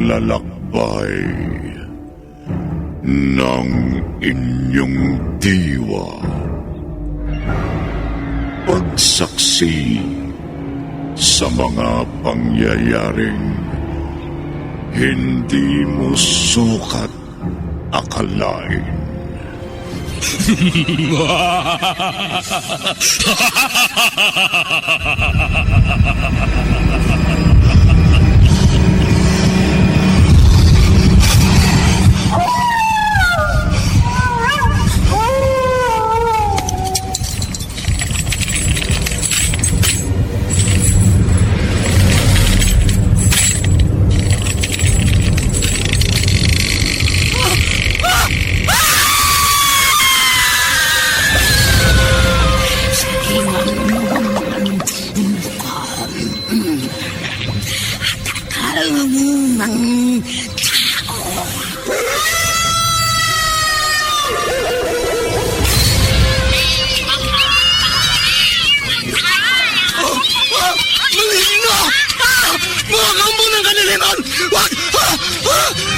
paglalakbay ng inyong diwa. Pagsaksi sa mga pangyayaring hindi mo sukat akalain.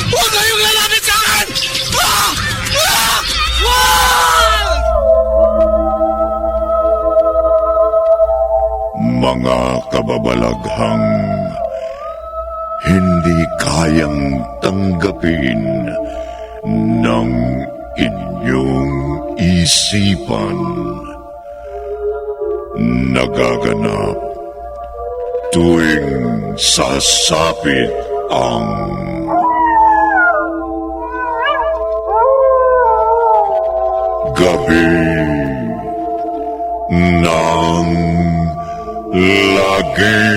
Huwag kayong lalapit sa akin! Mga kababalaghang hindi kayang tanggapin ng inyong isipan. Nagaganap tuwing sasapit ang gabi ng lagi.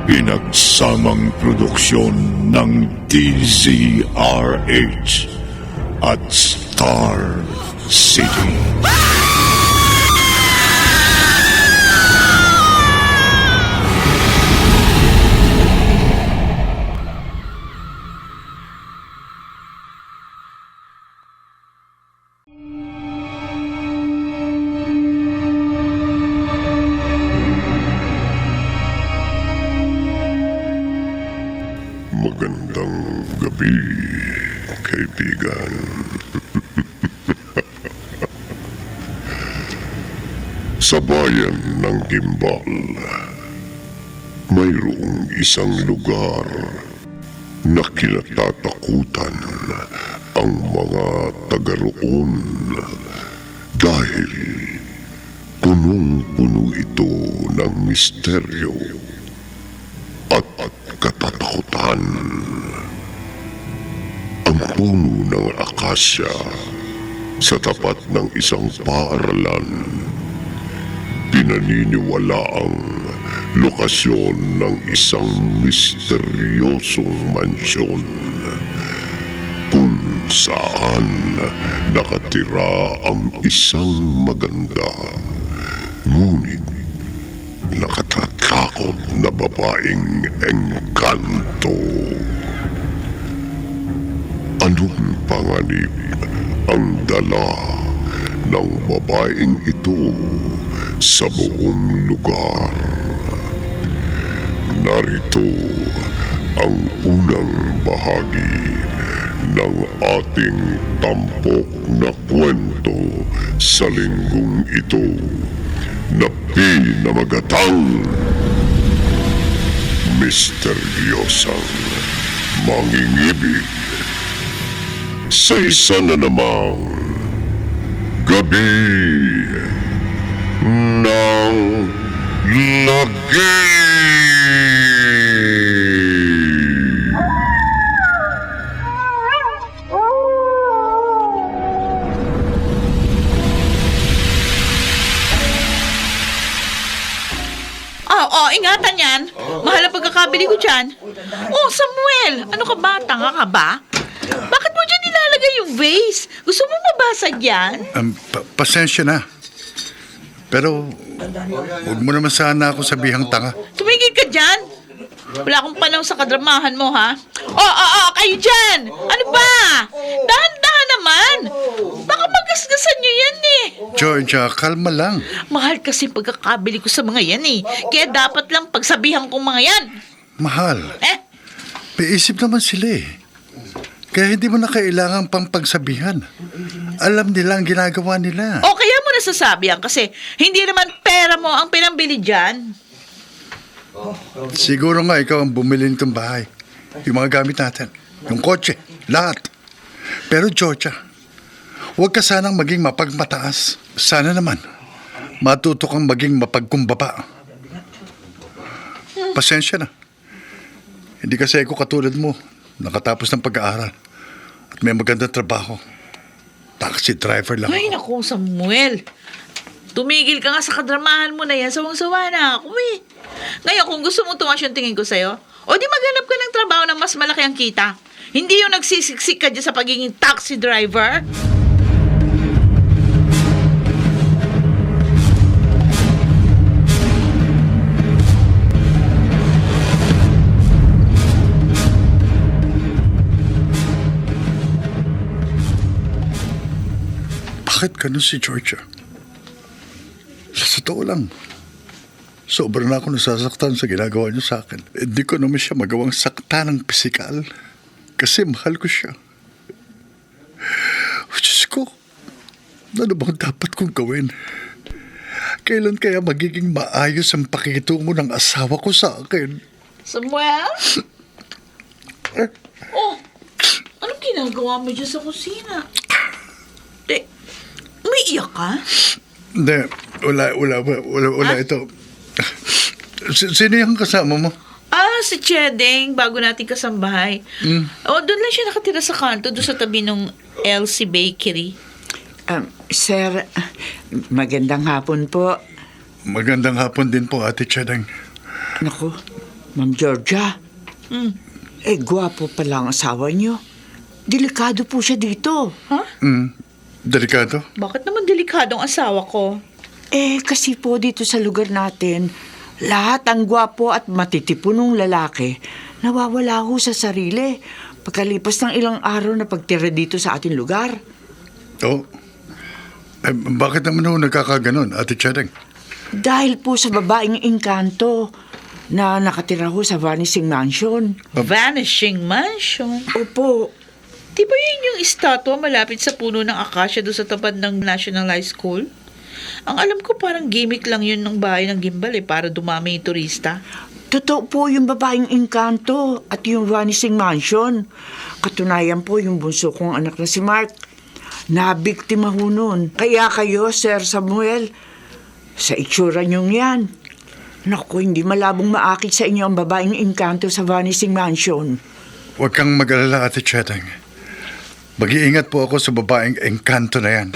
Pinagsamang produksyon ng DZRH at Star City. Magandang gabi, kaibigan. Sa bayan ng Gimbal, mayroong isang lugar na kinatatakutan ang mga taga roon dahil punong-puno ito ng misteryo at katatakutan. Ang puno ng akasya sa tapat ng isang paaralan, pinaniniwalaang lokasyon ng isang misteryosong mansyon kung saan nakatira ang isang maganda ngunit nakatatakot na babaeng engkanto. Anong panganib ang dala ng babaeng ito sa buong lugar? Narito ang unang bahagi ng ating tampok na kwento sa linggong ito na pinamagatang misteryosang mangingibig sa isa na namang gabi ng lagi. Ingatan yan. Mahal ang pagkakabili ko dyan. Samuel, ano ka ba? Tanga ka ba? Bakit mo dyan nilalagay yung vase? Gusto mo mabasag yan? Pasensya na. Pero, huwag mo naman sana ako sabihang tanga. Tumigil ka dyan. Wala akong panahon sa kadramahan mo, ha? Kayo dyan! Ano ba? Dahan-dahan naman! Baka magasgasan nyo yan, eh. Georgia, kalma lang. Mahal kasi pagkakabili ko sa mga yan, eh. Kaya dapat lang pagsabihan kong mga yan. Mahal, may isip naman sila eh. Kaya hindi mo na kailangan pang pagsabihan. Alam nila ang ginagawa nila. O kaya mo nasasabihan kasi hindi naman pera mo ang pinambili dyan. Siguro nga ikaw ang bumili nitong bahay. Yung mga gamit natin. Yung kotse. Lahat. Pero Georgia, huwag ka sanang maging mapagmataas. Sana naman, matuto kang maging mapagkumbaba. Pasensya na. Hindi kasi ako katulad mo. Nakatapos ng pag-aaral. At may magandang trabaho. Taxi driver lang Ay, ako. naku, Samuel. Tumigil ka nga sa kadramahan mo na yan. Sawang-sawa na ako, eh. Ngayon, kung gusto mong tumas yung tingin ko sa'yo, o di maghanap ka ng trabaho na mas malaki ang kita. Hindi yung nagsisiksik ka dyan sa pagiging taxi driver. Bakit ganun si Georgia? Sa totoo lang, sobrang na ako nasasaktan sa ginagawa niya sa akin. Hindi ko naman siya magawang sakta ng pisikal kasi mahal ko siya. Diyos ko, ano bang dapat kong gawin? Kailan kaya magiging maayos ang pakikitungo ng asawa ko sa akin? Samuel? Anong ginagawa mo dyan sa kusina? Umiiyak ka? Hindi, wala ito. Sino yung kasama mo? Si Chedeng, bago natin kasambahay. Doon lang siya nakatira sa kanto, doon sa tabi ng Elsie Bakery. Sir, magandang hapon po. Magandang hapon din po, Ate Chedeng. Naku, Ma'am Georgia. Gwapo pala ang asawa niyo. Delikado po siya dito. Delikado? Bakit naman delikadong asawa ko? Kasi po dito sa lugar natin, lahat ang gwapo at matitipunong lalaki nawawala ho sa sarili pagkalipas ng ilang araw na pagtira dito sa ating lugar. Oh. Bakit naman ho nagkakaganon, Ate Chedeng? Dahil po sa babaeng engkanto na nakatira ho sa Vanishing Mansion. Vanishing Mansion? Opo. Di ba yun yung estatwa malapit sa puno ng akasya doon sa tapat ng National High School? Ang alam ko parang gimmick lang yun ng bahay ng gimbal para dumami yung turista. Totoo po yung babaeng engkanto at yung Vanishing Mansion. Katunayan po yung bunso kong anak na si Mark. Nabiktima ho nun. Kaya kayo, Sir Samuel, sa itsura niyong yan. Naku, hindi malabong maakit sa inyo ang babaeng engkanto sa Vanishing Mansion. Huwag kang mag-alala, Ate Chedeng. Mag-iingat po ako sa babaeng engkanto na yan.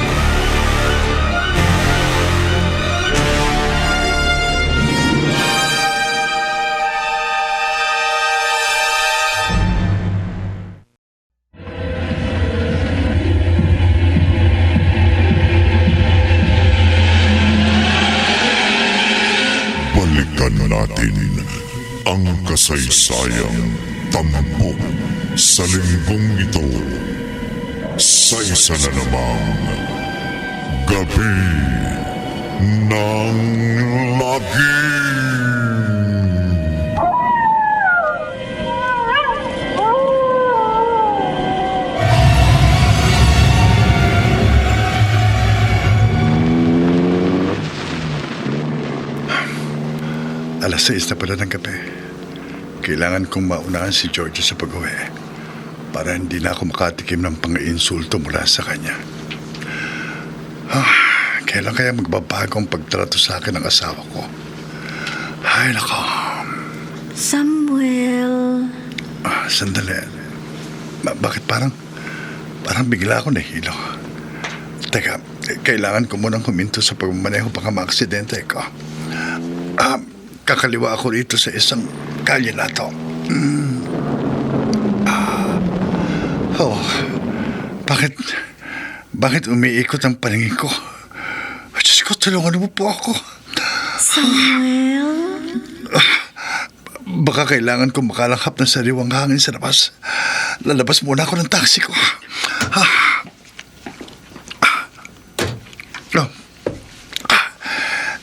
Balikan natin ang kasaysayang tampok sa linggong ito sa isa na namang Gabi ng Lagim. Alas 6 na pala ng gabi. Kailangan kong maunahan si Georgia sa pag-uwi para hindi na ako makatikim ng pang-insulto mula sa kanya. Kailan kaya magbabago ang pagtrato sa akin ng asawa ko? Ay, nako. Samuel. Sandali. Bakit parang bigla ako nahilo? Teka, kailangan ko munang huminto sa pagmamaneho baka maaksidente ko. Kakaliwa ako rito sa isang kalye na to. Bakit umiikot ang paningin ko? Diyos ko, tulungan mo po ako. Samuel? Baka kailangan kong makalanghap ng sariwang hangin sa labas. Lalabas muna ako ng taxi ko. Oh.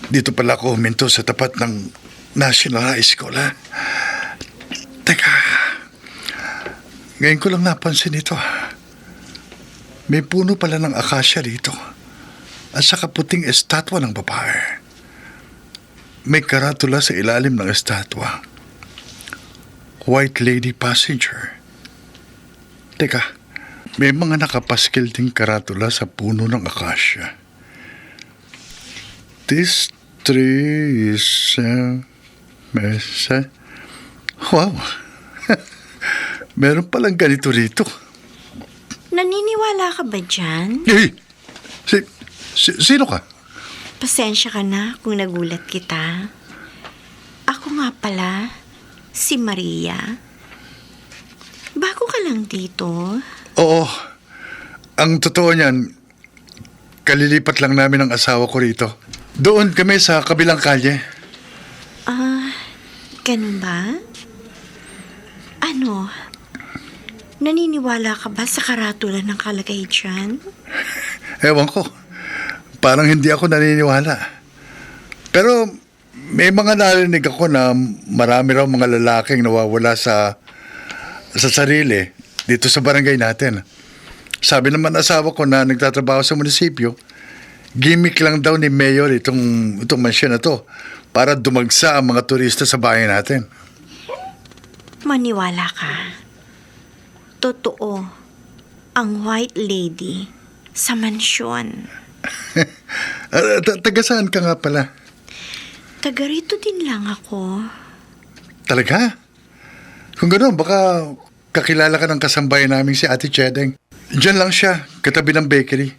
Dito pala ako huminto sa tapat ng National High School, ha? Teka. Ngayon ko lang napansin ito. May puno pala ng akasya dito. At saka puting estatwa ng babae. May karatula sa ilalim ng estatwa. White Lady Passenger. Teka, may mga nakapaskil ding karatula sa puno ng akasya. This tree is mesa. Wow! Meron palang ganito rito. Naniniwala ka ba dyan? Eh, sino ka? Pasensya ka na kung nagulat kita. Ako nga pala, si Maria. Bago ka lang dito. Oo. Ang totoo niyan, kalilipat lang namin ang asawa ko rito. Doon kami sa kabilang kalye. Ganun ba? Ano? Naniniwala ka ba sa karatula ng kalagay dyan? Ewan ko. Parang hindi ako naniniwala. Pero may mga narinig ako na marami raw mga lalaking nawawala sa sarili dito sa barangay natin. Sabi naman asawa ko na nagtatrabaho sa munisipyo, gimmick lang daw ni Mayor itong mansyon na to para dumagsa ang mga turista sa bayan natin. Maniwala ka. Totoo. Ang White Lady sa mansyon. Taga saan ka nga pala? Taga rito din lang ako. Talaga? Kung gano'n, baka kakilala ka ng kasambayan namin si Ate Chedeng. Diyan lang siya, katabi ng bakery.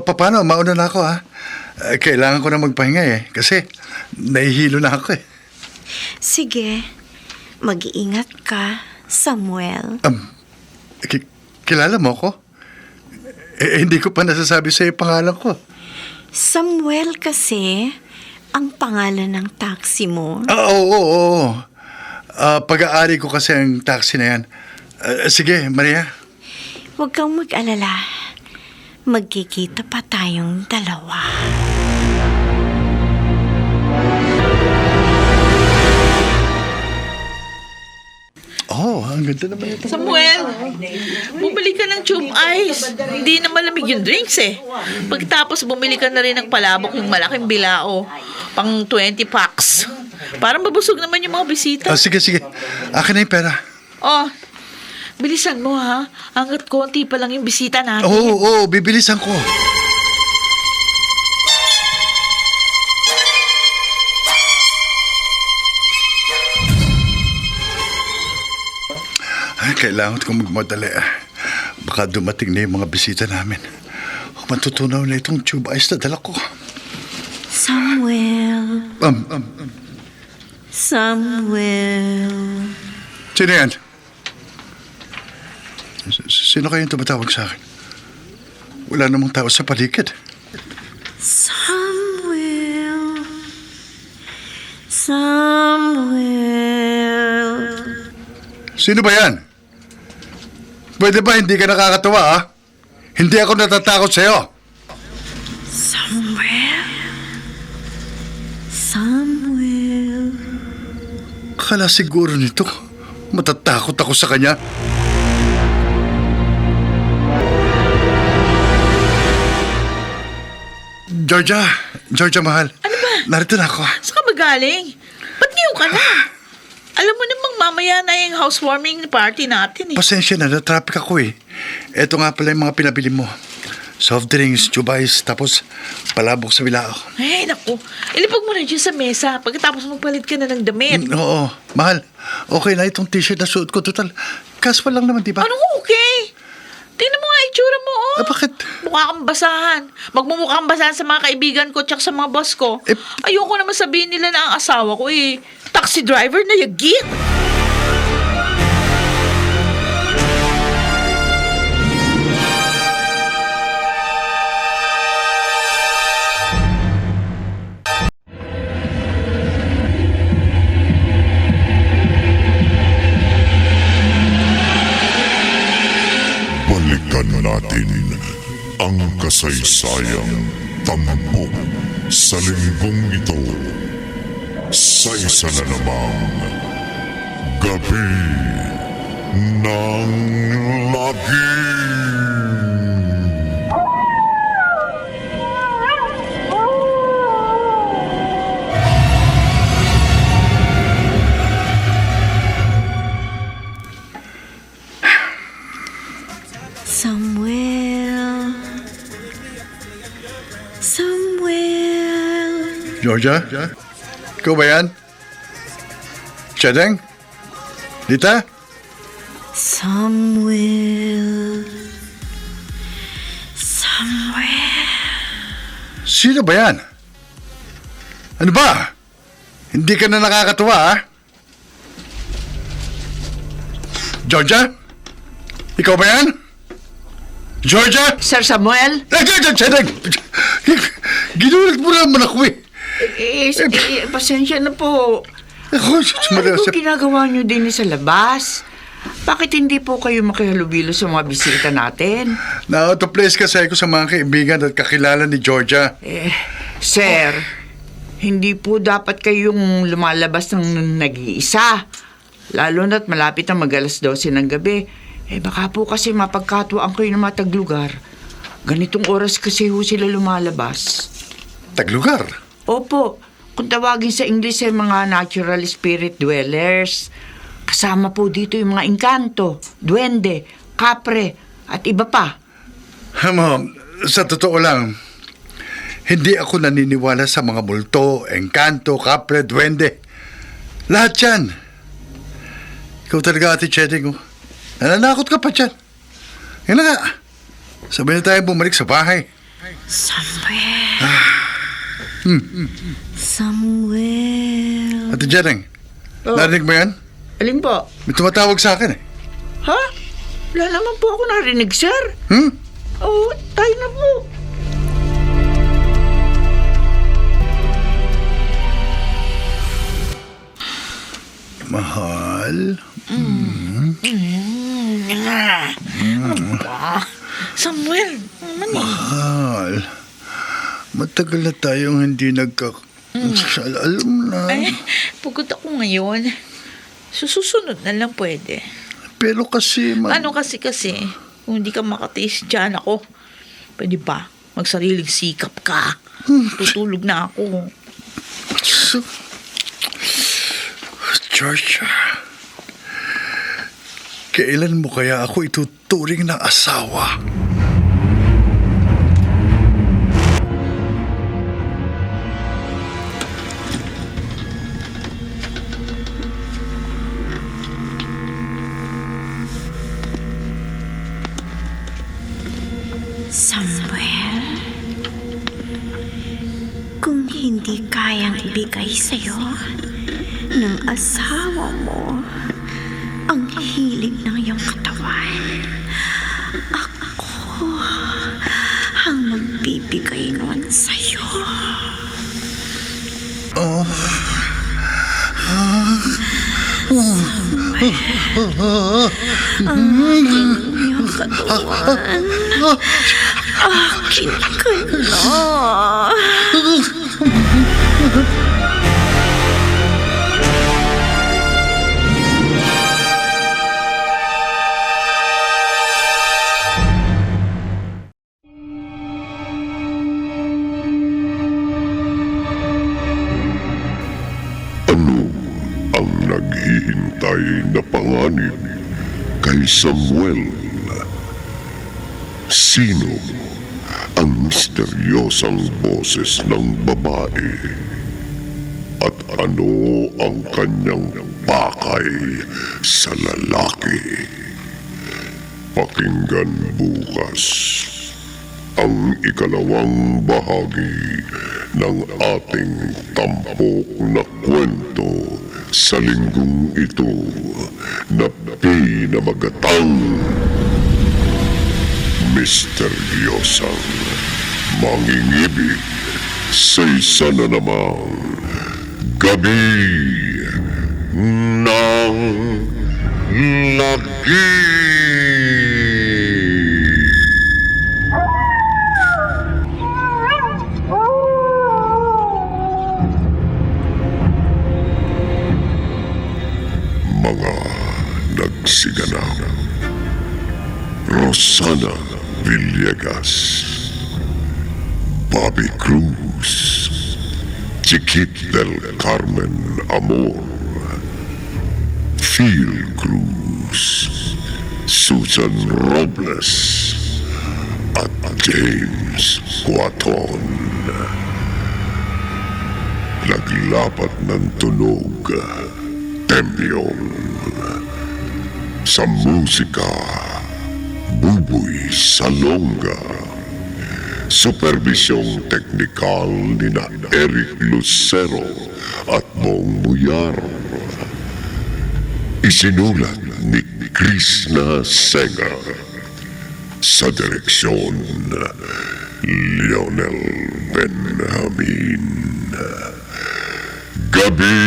Paano? Mauna na ako, ha? Kailangan ko na magpahinga, kasi nahihilo na ako, Sige, mag-iingat ka, Samuel. Kilala mo ako? Hindi ko pa nasasabi sa'yo pangalan ko. Samuel kasi ang pangalan ng taxi mo. Oo. Pag-aari ko kasi ang taxi na yan. Sige, Maria. Huwag kang mag-alala. Magkikita pa tayong dalawa. Ang ganda naman ito. Samuel, bumili ka ng tube ice. Hindi na malamig yung drinks Pagtapos bumili ka na rin ng palabok yung malaking bilao. Pang 20 packs. Para mabusog naman yung mga bisita. Sige. Akin na yung pera. Bilisan mo ha. Hanggat konti pa lang yung bisita natin. Oo, bibilisan ko. Kailangan kong magmadali. Baka dumating na yung mga bisita namin. Matutunaw na itong tube ice na dala ko. Samuel. Samuel. Sino yan? Sino kayong tumatawag sa akin? Wala namang tao sa paligid. Samuel. Samuel. Sino ba yan? Pwede ba hindi ka nakakatawa, ha? Hindi ako natatakot sa'yo. Samuel. Samuel. Akala siguro nito, matatakot ako sa kanya. Georgia, mahal. Ano ba? Narito na ako. Saan ka ba galing? Ba't ngayon ka na? Alam mo namang mamaya na yung housewarming party natin Pasensya na, na-traffic ako Ito nga pala yung mga pinabili mo. Soft drinks, tube ice, tapos palabok sa bilao. Ay, naku. Ilipag mo na dyan sa mesa pagkatapos magpalit ka na ng damit. Oo, mahal. Okay na itong t-shirt na suot ko. Total, casual lang naman, di ba? Anong okay? Tingnan mo nga itsura mo, Bakit? Mukha kang basahan. Magmumukhang basahan sa mga kaibigan ko tsaka sa mga boss ko. Ayoko naman sabihin nila na ang asawa ko taxi driver na yagit. Kasaysayang tampok sa linggong ito sa isa na namang gabi ng lagim. Samuel. Samuel. Georgia? Ikaw ba yan? Chedeng? Lita? Samuel. Samuel. Sino ba yan? Ano ba? Hindi ka na nakakatuwa, ha? Georgia? Ikaw ba yan? Georgia? Sir Samuel? Chedeng! Ginulat mo naman ako eh. Pasensya na po. Ako, Ano po ginagawa niyo din sa labas? Bakit hindi po kayo makihalubilo sa mga bisita natin? Na-out of place kasi ako sa mga kaibigan at kakilala ni Georgia. Sir, hindi po dapat kayong lumalabas ng nag-iisa. Lalo na't malapit na mag-alas 12 ng gabi. Baka po kasi mapagkatuwaan kayo ng mga taglugar. Ganitong oras kasi ho sila lumalabas. Taglugar? Opo, kung tawagin sa English ay mga natural spirit dwellers. Kasama po dito yung mga engkanto, duwende, kapre, at iba pa. Ma'am, sa totoo lang, hindi ako naniniwala sa mga multo, engkanto, kapre, duwende. Lahat yan. Ikaw talaga, Ate Cheding, oh. Nananakot ka pa dyan. Yan na nga. Sabay na tayo bumalik sa bahay. Samuel. Samuel. Ate Cheding, Oh. narinig mo yan? Alin po? May tumatawag sa akin eh. Ha? Wala naman po ako narinig, sir. Oo, tayo na po. Mahal? Samuel, Mahal. Matagal na tayong hindi Alam mo na. ay, pagod ako ngayon. Susunod na lang pwede. Pero kasi... Ano kasi, kung hindi ka makatiis dyan ako, pwede ba? Magsariling sikap ka. Tutulog na ako. Georgia, kailan mo kaya ako ituturing na asawa? Samuel. Kung hindi kayang ibigay sa'yo ng asawa mo ang hilig ng iyong katawan, ako ang magbibigay nun sa'yo. Ang iyong katawan, akin ka na. Ano ang naghihintay na panganib kay Samuel? Sino ang misteryosang boses ng babae? At ano ang kanyang pakay sa lalaki? Pakinggan bukas ang ikalawang bahagi ng ating tampok na kwento sa linggong ito na pinamagatang misteryosang mangingibig sa isa na namang gabi ng lagi. Rosana Villegas, Bobby Cruz, Chiquit del Carmen Amor, Phil Cruz, Susan Robles, at James Huaton. Naglapat ng tunog, Temyong. Sa musika, Buboy Salonga. Supervisyong teknikal ni na Eric Lucero at Bong Muyar. Isinulat ni Krishna Sega. Sa direksyon, Lionel Benjamin. Gabi